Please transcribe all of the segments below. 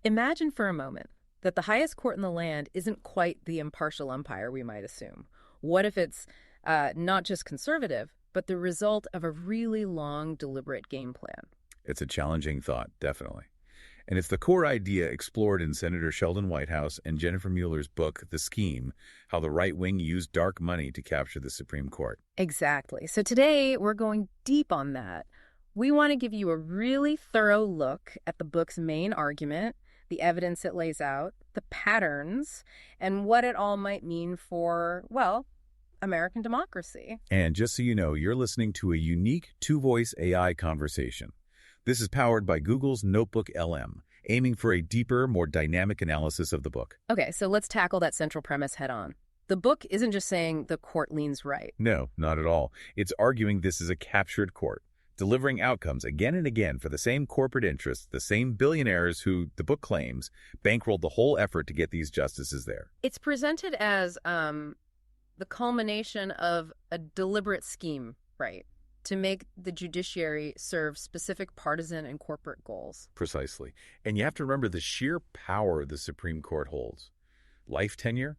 Imagine for a moment that the highest court in the land isn't quite the impartial umpire we might assume. What if it's not just conservative, but the result of a really long, deliberate game plan? It's a challenging thought, definitely. And it's the core idea explored in Senator Sheldon Whitehouse and Jennifer Mueller's book, The Scheme, How the Right Wing Used Dark Money to Capture the Supreme Court. Exactly. So today we're going deep on that. We want to give you a really thorough look at the book's main argument, the evidence it lays out, the patterns, and what it all might mean for, well, American democracy. And just so you know, you're listening to a unique two-voice AI conversation. This is powered by Google's NotebookLM, aiming for a deeper, more dynamic analysis of the book. Okay, so let's tackle that central premise head on. The book isn't just saying the court leans right. No, not at all. It's arguing this is a captured court, delivering outcomes again and again for the same corporate interests, the same billionaires who, the book claims, bankrolled the whole effort to get these justices there. It's presented as the culmination of a deliberate scheme, right, to make the judiciary serve specific partisan and corporate goals. Precisely. And you have to remember the sheer power the Supreme Court holds. Life tenure?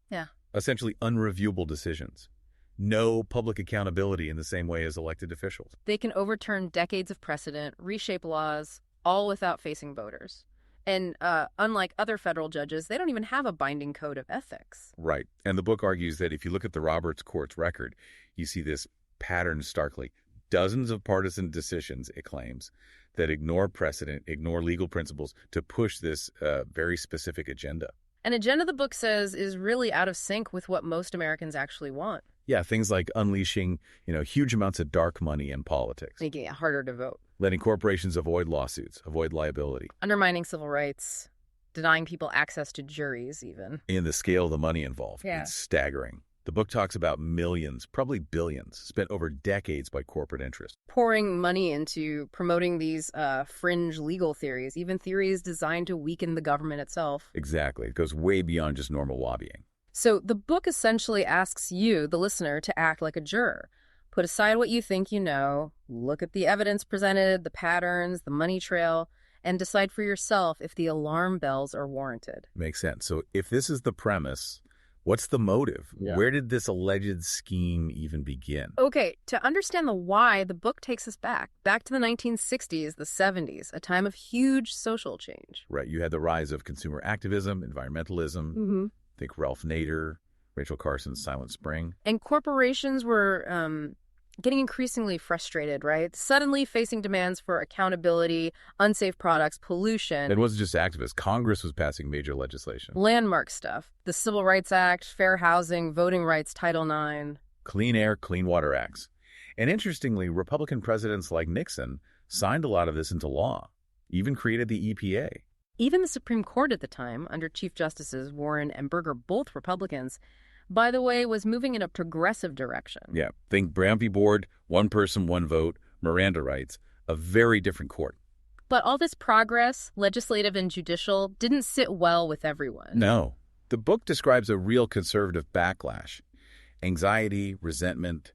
Yeah. Essentially unreviewable decisions. No public accountability in the same way as elected officials. They can overturn decades of precedent, reshape laws, all without facing voters. And unlike other federal judges, they don't even have a binding code of ethics. Right. And the book argues that if you look at the Roberts Court's record, you see this pattern starkly. Dozens of partisan decisions, it claims, that ignore precedent, ignore legal principles to push this very specific agenda. An agenda, the book says, is really out of sync with what most Americans actually want. Yeah, things like unleashing, huge amounts of dark money in politics. Making it harder to vote. Letting corporations avoid lawsuits, avoid liability. Undermining civil rights. Denying people access to juries, even. And the scale of the money involved. Yeah. It's staggering. The book talks about millions, probably billions, spent over decades by corporate interests. Pouring money into promoting these fringe legal theories, even theories designed to weaken the government itself. Exactly. It goes way beyond just normal lobbying. So the book essentially asks you, the listener, to act like a juror. Put aside what you think you know, look at the evidence presented, the patterns, the money trail, and decide for yourself if the alarm bells are warranted. Makes sense. So if this is the premise, what's the motive? Yeah. Where did this alleged scheme even begin? Okay, to understand the why, the book takes us back to the 1960s, the 70s, a time of huge social change. Right. You had the rise of consumer activism, environmentalism. Mm-hmm. Think Ralph Nader, Rachel Carson's Silent Spring. And corporations were getting increasingly frustrated, right? Suddenly facing demands for accountability, unsafe products, pollution. It wasn't just activists. Congress was passing major legislation. Landmark stuff. The Civil Rights Act, Fair Housing, Voting Rights, Title IX. Clean Air, Clean Water Acts. And interestingly, Republican presidents like Nixon signed a lot of this into law, even created the EPA. Even the Supreme Court at the time, under Chief Justices Warren and Burger, both Republicans, by the way, was moving in a progressive direction. Yeah. Think Brown v. Board, one person, one vote, Miranda rights, a very different court. But all this progress, legislative and judicial, didn't sit well with everyone. No. The book describes a real conservative backlash. Anxiety, resentment,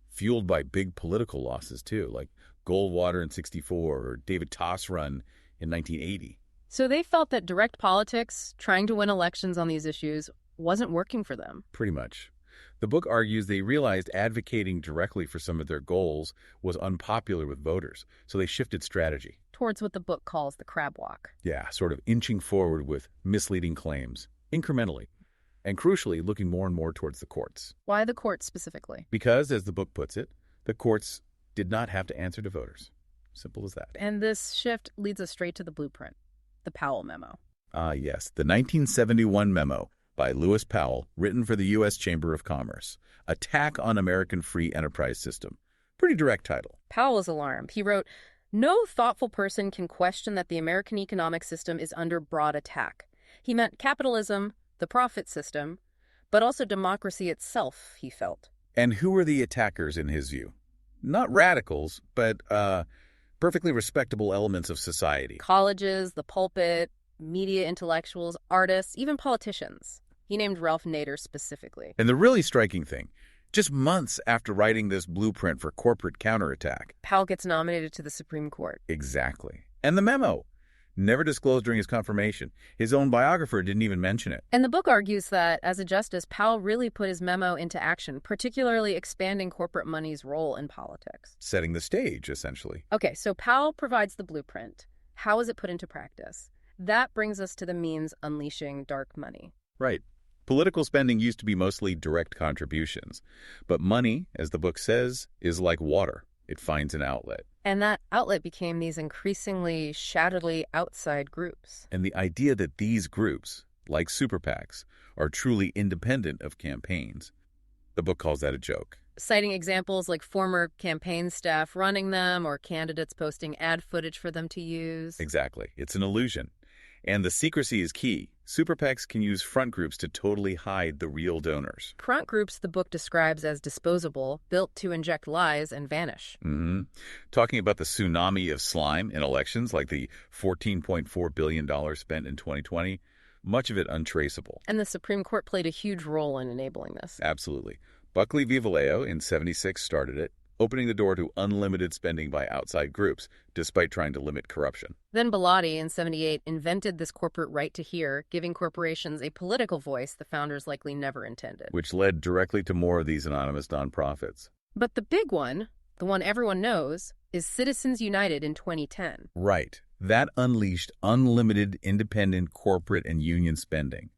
fueled by big political losses, too, like Goldwater in '64 or David Toss run in 1980. So they felt that direct politics, trying to win elections on these issues, wasn't working for them. Pretty much. The book argues they realized advocating directly for some of their goals was unpopular with voters, so they shifted strategy. Towards what the book calls the crab walk. Yeah, sort of inching forward with misleading claims, incrementally, and crucially, looking more and more towards the courts. Why the courts specifically? Because, as the book puts it, the courts did not have to answer to voters. Simple as that. And this shift leads us straight to the blueprint, the Powell Memo. Ah, yes, the 1971 memo by Lewis Powell, written for the U.S. Chamber of Commerce, Attack on American Free Enterprise System. Pretty direct title. Powell was alarmed. He wrote, "No thoughtful person can question that the American economic system is under broad attack." He meant capitalism, the profit system, but also democracy itself, he felt. And who were the attackers in his view? Not radicals, but perfectly respectable elements of society. Colleges, the pulpit, media intellectuals, artists, even politicians. He named Ralph Nader specifically. And the really striking thing, just months after writing this blueprint for corporate counterattack, Powell gets nominated to the Supreme Court. exactly. And the memo, never disclosed during his confirmation. His own biographer didn't even mention it. And the book argues that, as a justice, Powell really put his memo into action, particularly expanding corporate money's role in politics. Setting the stage, essentially. Okay, so Powell provides the blueprint. How is it put into practice? That brings us to the means unleashing dark money. Right. Political spending used to be mostly direct contributions. But money, as the book says, is like water. It finds an outlet. And that outlet became these increasingly shadowy outside groups. And the idea that these groups, like super PACs, are truly independent of campaigns, the book calls that a joke. Citing examples like former campaign staff running them or candidates posting ad footage for them to use. Exactly. It's an illusion. And the secrecy is key. Super PACs can use front groups to totally hide the real donors. Front groups the book describes as disposable, built to inject lies and vanish. Talking about the tsunami of slime in elections, like the $14.4 billion spent in 2020, much of it untraceable. And the Supreme Court played a huge role in enabling this. Absolutely. Buckley v. Vallejo in '76 started it, opening the door to unlimited spending by outside groups, despite trying to limit corruption. Then Bellotti in '78 invented this corporate right to hear, giving corporations a political voice the founders likely never intended. Which led directly to more of these anonymous nonprofits. But the big one, the one everyone knows, is Citizens United in 2010. Right. That unleashed unlimited independent corporate and union spending.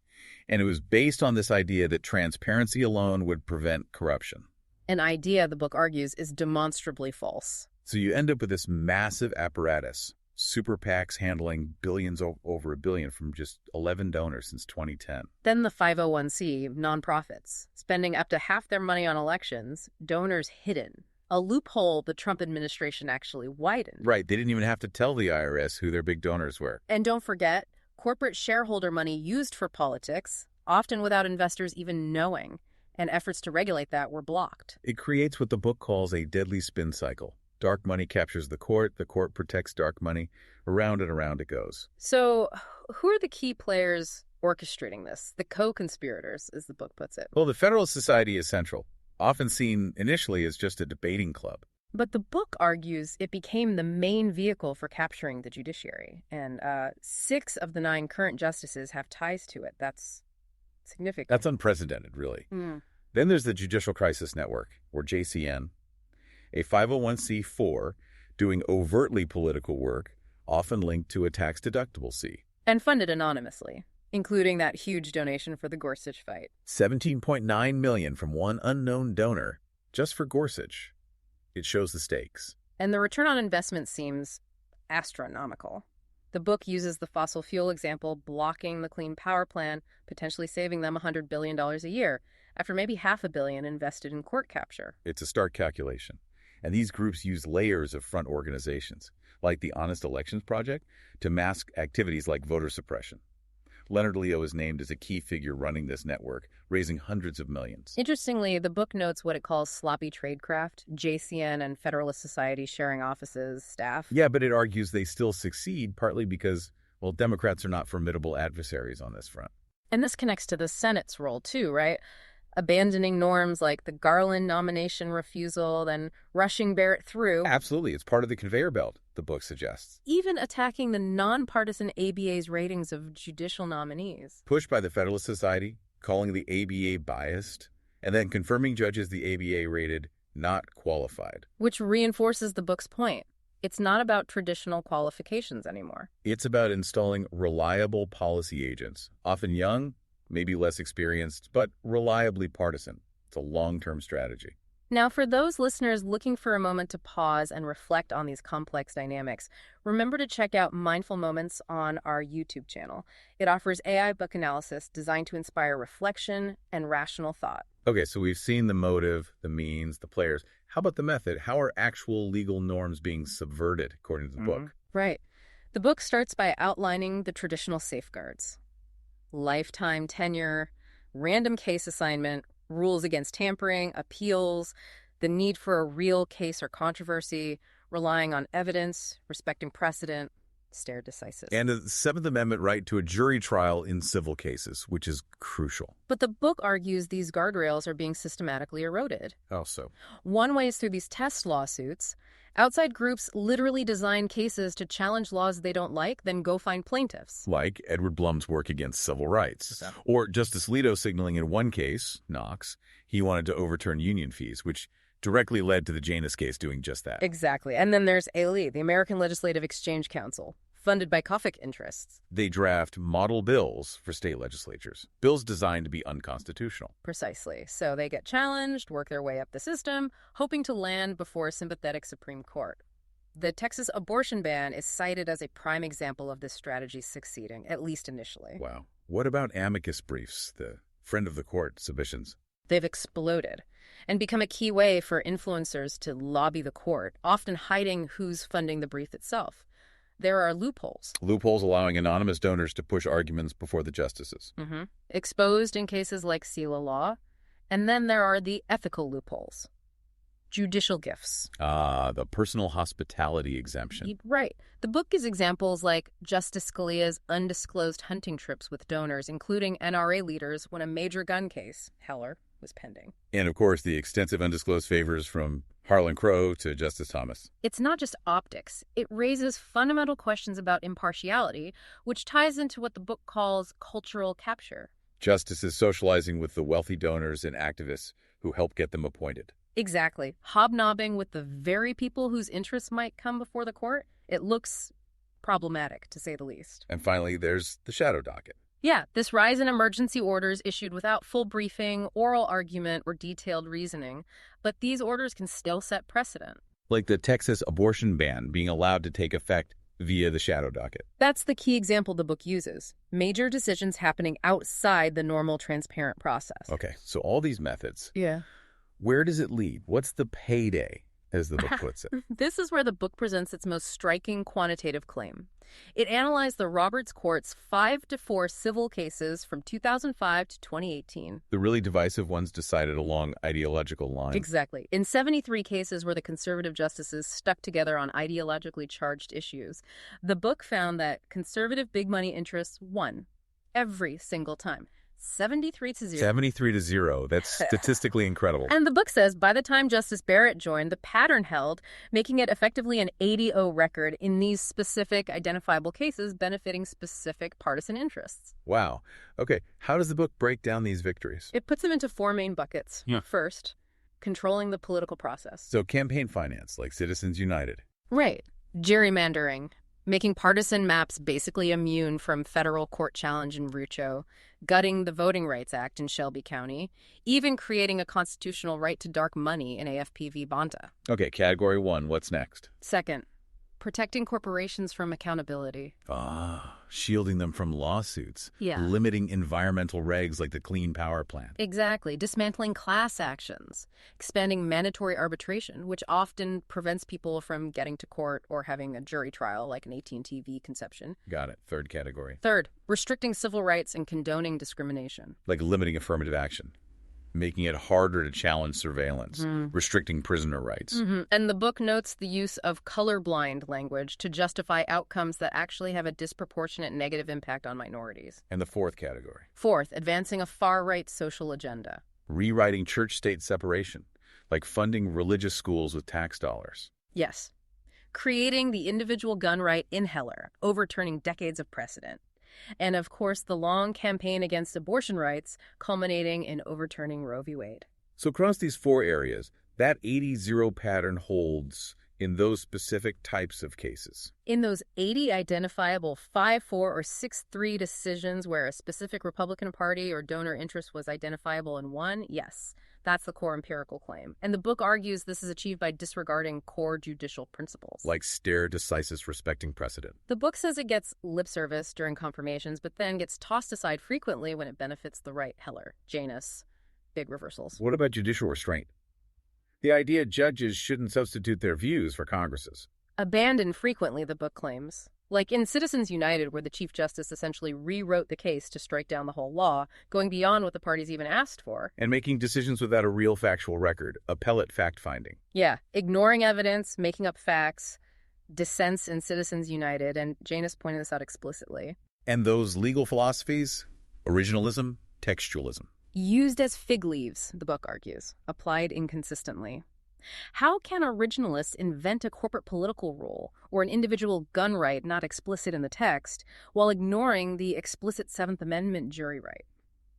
And it was based on this idea that transparency alone would prevent corruption. An idea, the book argues, is demonstrably false. So you end up with this massive apparatus, super PACs handling billions over $1 billion from just 11 donors since 2010. Then the 501c, nonprofits, spending up to half their money on elections, donors hidden. A loophole the Trump administration actually widened. Right, they didn't even have to tell the IRS who their big donors were. And don't forget, corporate shareholder money used for politics, often without investors even knowing, and efforts to regulate that were blocked. It creates what the book calls a deadly spin cycle. Dark money captures the court protects dark money, around and around it goes. So, who are the key players orchestrating this? The co-conspirators, as the book puts it. Well, the Federalist Society is central, often seen initially as just a debating club. But the book argues it became the main vehicle for capturing the judiciary, and 6 of the 9 current justices have ties to it. That's significant. That's unprecedented, really. Then there's the Judicial Crisis Network, or JCN, a 501c4 doing overtly political work, often linked to a tax-deductible C. And funded anonymously, including that huge donation for the Gorsuch fight. $17.9 million from one unknown donor, just for Gorsuch. It shows the stakes. And the return on investment seems astronomical. The book uses the fossil fuel example, blocking the Clean Power Plan, potentially saving them $100 billion a year, after maybe $500 million invested in court capture. It's a stark calculation. And these groups use layers of front organizations, like the Honest Elections Project, to mask activities like voter suppression. Leonard Leo is named as a key figure running this network, raising hundreds of millions. Interestingly, the book notes what it calls sloppy tradecraft, JCN and Federalist Society sharing offices, staff. Yeah, but it argues they still succeed, partly because, well, Democrats are not formidable adversaries on this front. And this connects to the Senate's role, too, right? Abandoning norms like the Garland nomination refusal, then rushing Barrett through. Absolutely. It's part of the conveyor belt, the book suggests. Even attacking the nonpartisan ABA's ratings of judicial nominees. Pushed by the Federalist Society, calling the ABA biased, and then confirming judges the ABA rated not qualified. Which reinforces the book's point. It's not about traditional qualifications anymore. It's about installing reliable policy agents, often young, maybe less experienced, but reliably partisan. It's a long-term strategy. Now, for those listeners looking for a moment to pause and reflect on these complex dynamics, remember to check out Mindful Moments on our YouTube channel. It offers AI book analysis designed to inspire reflection and rational thought. Okay, so we've seen the motive, the means, the players. How about the method? How are actual legal norms being subverted, according to the book? Right. The book starts by outlining the traditional safeguards. Lifetime tenure, random case assignment, rules against tampering, appeals, the need for a real case or controversy, relying on evidence, respecting precedent. stare decisis. And a Seventh Amendment right to a jury trial in civil cases, which is crucial. But the book argues these guardrails are being systematically eroded. How so? One way is through these test lawsuits. Outside groups literally design cases to challenge laws they don't like, then go find plaintiffs. Like Edward Blum's work against civil rights. Okay. Or Justice Alito signaling in one case, Knox, he wanted to overturn union fees, which directly led to the Janus case doing just that. Exactly. And then there's ALE, the American Legislative Exchange Council, funded by Kafik interests. They draft model bills for state legislatures, bills designed to be unconstitutional. Precisely. So they get challenged, work their way up the system, hoping to land before a sympathetic Supreme Court. The Texas abortion ban is cited as a prime example of this strategy succeeding, at least initially. Wow. What about amicus briefs, the friend of the court submissions? They've exploded and become a key way for influencers to lobby the court, often hiding who's funding the brief itself. There are loopholes. Loopholes allowing anonymous donors to push arguments before the justices. Exposed in cases like SELA law. And then there are the ethical loopholes. Judicial gifts. The personal hospitality exemption. Right. The book gives examples like Justice Scalia's undisclosed hunting trips with donors, including NRA leaders, when a major gun case, Heller, was pending. And, of course, the extensive undisclosed favors from Harlan Crow to Justice Thomas. It's not just optics. It raises fundamental questions about impartiality, which ties into what the book calls cultural capture. Justices socializing with the wealthy donors and activists who help get them appointed. Exactly. Hobnobbing with the very people whose interests might come before the court. It looks problematic, to say the least. And finally, there's the shadow docket. Yeah, this rise in emergency orders issued without full briefing, oral argument, or detailed reasoning. But these orders can still set precedent. Like the Texas abortion ban being allowed to take effect via the shadow docket. That's the key example the book uses. Major decisions happening outside the normal transparent process. Okay, so all these methods. Yeah. Where does it lead? What's the payday, as the book puts it? This is where the book presents its most striking quantitative claim. It analyzed the Roberts Court's 5-4 civil cases from 2005 to 2018. The really divisive ones decided along ideological lines. Exactly. In 73 cases where the conservative justices stuck together on ideologically charged issues, the book found that conservative big money interests won every single time. 73-0. 73-0. That's statistically incredible. And the book says by the time Justice Barrett joined, the pattern held, making it effectively an 80-0 record in these specific identifiable cases benefiting specific partisan interests. Wow. Okay, how does the book break down these victories? It puts them into 4 main buckets. Yeah. First, controlling the political process. So campaign finance, like Citizens United. Right. Gerrymandering, making partisan maps basically immune from federal court challenge in Rucho, gutting the Voting Rights Act in Shelby County, even creating a constitutional right to dark money in AFP v. Bonta. Okay, category 1, what's next? Second, protecting corporations from accountability. Shielding them from lawsuits. Yeah. Limiting environmental regs like the Clean Power Plan. Exactly. Dismantling class actions. Expanding mandatory arbitration, which often prevents people from getting to court or having a jury trial like an AT&T v. Conception. Got it. Third category. Third, restricting civil rights and condoning discrimination. Like limiting affirmative action. Making it harder to challenge surveillance, restricting prisoner rights. And the book notes the use of colorblind language to justify outcomes that actually have a disproportionate negative impact on minorities. And the fourth category. Fourth, advancing a far-right social agenda. Rewriting church-state separation, like funding religious schools with tax dollars. Yes. Creating the individual gun right in Heller, overturning decades of precedent. And, of course, the long campaign against abortion rights, culminating in overturning Roe v. Wade. So across these 4 areas, that 80-0 pattern holds in those specific types of cases. In those 80 identifiable 5-4 or 6-3 decisions where a specific Republican Party or donor interest was identifiable in one, yes, that's the core empirical claim. And the book argues this is achieved by disregarding core judicial principles. Like stare decisis respecting precedent. The book says it gets lip service during confirmations, but then gets tossed aside frequently when it benefits the right. Heller, Janus, big reversals. What about judicial restraint? The idea judges shouldn't substitute their views for Congress's. Abandoned frequently, the book claims. Like in Citizens United, where the Chief Justice essentially rewrote the case to strike down the whole law, going beyond what the parties even asked for. And making decisions without a real factual record, appellate fact-finding. Yeah, ignoring evidence, making up facts. dissents in Citizens United, and Janus pointed this out explicitly. And those legal philosophies? Originalism, textualism. Used as fig leaves, the book argues, applied inconsistently. How can originalists invent a corporate political rule or an individual gun right not explicit in the text while ignoring the explicit Seventh Amendment jury right?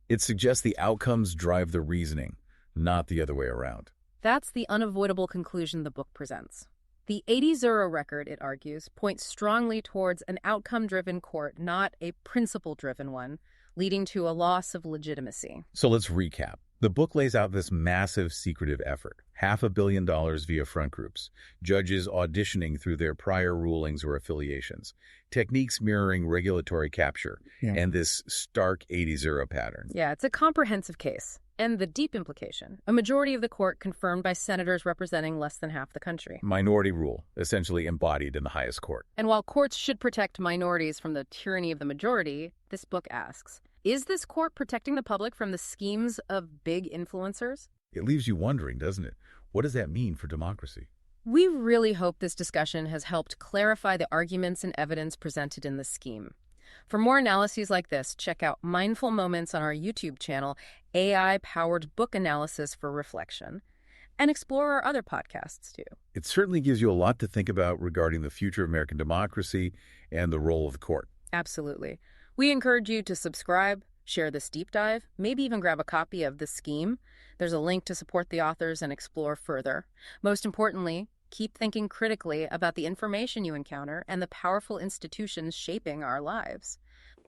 It suggests the outcomes drive the reasoning, not the other way around. That's the unavoidable conclusion the book presents. The 80-0 record, it argues, points strongly towards an outcome-driven court, not a principle-driven one, leading to a loss of legitimacy. So let's recap. The book lays out this massive secretive effort, $500 million via front groups, judges auditioning through their prior rulings or affiliations, techniques mirroring regulatory capture, and this stark 80-0 pattern. Yeah, it's a comprehensive case. And the deep implication, a majority of the court confirmed by senators representing less than half the country. Minority rule, essentially embodied in the highest court. And while courts should protect minorities from the tyranny of the majority, this book asks, is this court protecting the public from the schemes of big influencers? It leaves you wondering, doesn't it? What does that mean for democracy? We really hope this discussion has helped clarify the arguments and evidence presented in the scheme. For more analyses like this, check out Mindful Moments on our YouTube channel, AI-powered book analysis for reflection, and explore our other podcasts too. It certainly gives you a lot to think about regarding the future of American democracy and the role of the court. Absolutely. We encourage you to subscribe, share this deep dive, maybe even grab a copy of The Scheme. There's a link to support the authors and explore further. Most importantly, keep thinking critically about the information you encounter and the powerful institutions shaping our lives.